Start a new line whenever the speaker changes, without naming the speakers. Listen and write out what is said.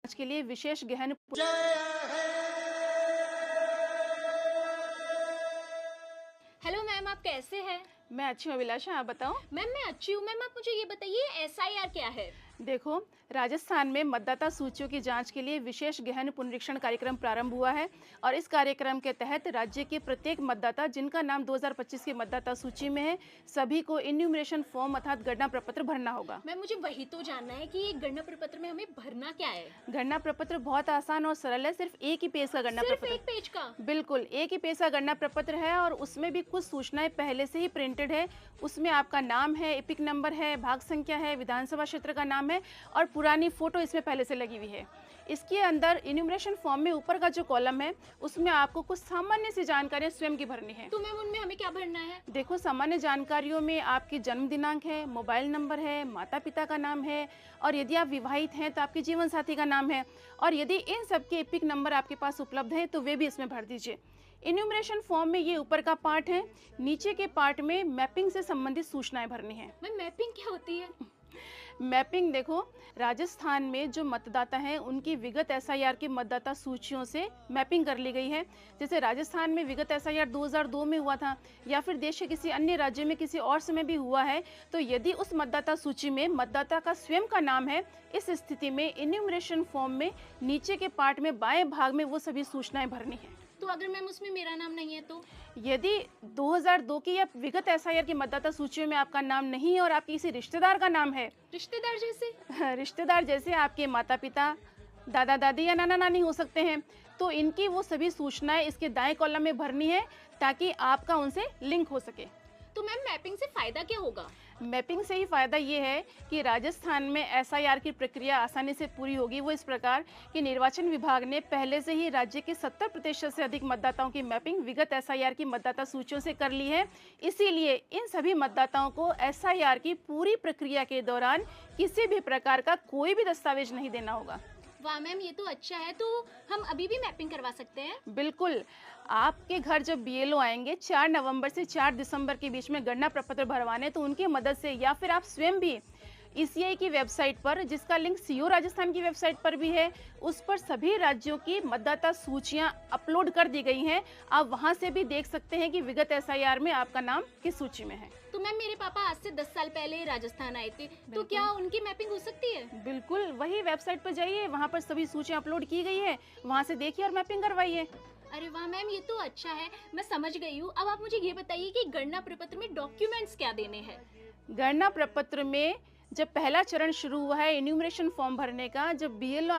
आज के लिए विशेष गहन।
हेलो मैम, आप कैसे हैं?
मैं अच्छी हूँ अभिलाषा, आप बताओ।
मैम मैं अच्छी हूँ। मैम आप मुझे ये बताइए, एसआईआर क्या है?
देखो, राजस्थान में मतदाता सूचियों की जांच के लिए विशेष गहन पुनरीक्षण कार्यक्रम प्रारंभ हुआ है और इस कार्यक्रम के तहत राज्य के प्रत्येक मतदाता जिनका नाम 2025 की मतदाता सूची में है, सभी को इन्यूमरेशन फॉर्म अर्थात गणना प्रपत्र भरना होगा।
मैम मुझे वही तो जानना है कि ये गणना प्रपत्र में हमें भरना क्या है?
गणना प्रपत्र बहुत आसान और सरल है, सिर्फ एक ही पेज का गणना
सिर्फ
प्रपत्र।
एक पेज का?
बिल्कुल, एक ही पेज का गणना प्रपत्र है और उसमें भी कुछ सूचनाएं पहले से ही प्रिंटेड है। उसमें आपका नाम है, एपिक नंबर है, भाग संख्या है, विधानसभा क्षेत्र का नाम है और पुरानी फोटो इसमें पहले से लगी हुई है। इसके अंदर इन्यूमरेशन फॉर्म में ऊपर का जो कॉलम है उसमें आपको कुछ सामान्य सी जानकारियां स्वयं की भरनी है।
तो मैम उनमें हमें क्या भरना है?
देखो, सामान्य जानकारियों में आपकी जन्म दिनांक है, मोबाइल नंबर है, माता पिता का नाम है और यदि आप विवाहित हैं तो आपके जीवन साथी का नाम है और यदि इन सब के एपिक नंबर आपके पास उपलब्ध है तो वे भी इसमें भर दीजिए। इन्यूमरेशन फॉर्म में ये ऊपर का पार्ट है, नीचे के पार्ट में मैपिंग से संबंधित सूचनाएं भरनी है।
मैम मैपिंग क्या होती है?
मैपिंग देखो, राजस्थान में जो मतदाता हैं उनकी विगत एसआईआर की मतदाता सूचियों से मैपिंग कर ली गई है। जैसे राजस्थान में विगत एसआईआर 2002 में हुआ था या फिर देश के किसी अन्य राज्य में किसी और समय भी हुआ है, तो यदि उस मतदाता सूची में मतदाता का स्वयं का नाम है, इस स्थिति में इन्यूमरेशन फॉर्म में नीचे के पार्ट में बाएं भाग में वो सभी सूचनाएं भरनी है।
तो अगर मैम उसमें मेरा नाम नहीं है तो?
यदि 2002 की या विगत एसआईआर की मतदाता सूचियों में आपका नाम नहीं है और आपके किसी रिश्तेदार का नाम है,
रिश्तेदार जैसे?
रिश्तेदार जैसे आपके माता पिता, दादा दादी या नाना नानी हो सकते हैं, तो इनकी वो सभी सूचनाएं इसके दाएं कॉलम में भरनी है ताकि आपका उनसे लिंक हो सके।
तो मैम मैपिंग से फायदा क्या होगा?
मैपिंग से ही फायदा ये है कि राजस्थान में एसआईआर की प्रक्रिया आसानी से पूरी होगी। वो इस प्रकार कि निर्वाचन विभाग ने पहले से ही राज्य के 70% से अधिक मतदाताओं की मैपिंग विगत एसआईआर की मतदाता सूचियों से कर ली है। इसीलिए इन सभी मतदाताओं को एसआईआर की पूरी प्रक्रिया के दौरान किसी भी प्रकार का कोई भी दस्तावेज नहीं देना होगा।
वाह मैम, ये तो अच्छा है। तो हम अभी भी मैपिंग करवा सकते हैं?
बिल्कुल, आपके घर जब बीएलओ आएंगे 4 नवंबर से 4 दिसंबर के बीच में गणना प्रपत्र भरवाने, तो उनकी मदद से या फिर आप स्वयं भी ईसीआई की वेबसाइट पर, जिसका लिंक सीओ राजस्थान की वेबसाइट पर भी है, उस पर सभी राज्यों की मतदाता सूचियां अपलोड कर दी गई हैं। आप वहां से भी देख सकते हैं कि विगत एसआईआर में आपका नाम किस सूची में है।
तो मैम मेरे पापा आज से 10 साल पहले राजस्थान आए थे, तो क्या उनकी मैपिंग हो सकती है?
बिल्कुल, वही वेबसाइट पर जाइए, वहां पर सभी सूचियां अपलोड की गई है, वहां से देखिए और मैपिंग करवाइए।
अरे वाह मैम, ये तो अच्छा है, मैं समझ गई हूँ। अब आप मुझे ये बताइए कि गणना प्रपत्र में डॉक्यूमेंट्स क्या देने हैं?
गणना प्रपत्र में जब पहला चरण शुरू हुआ है इन्यूमरेशन फॉर्म भरने का, जब बीएलओ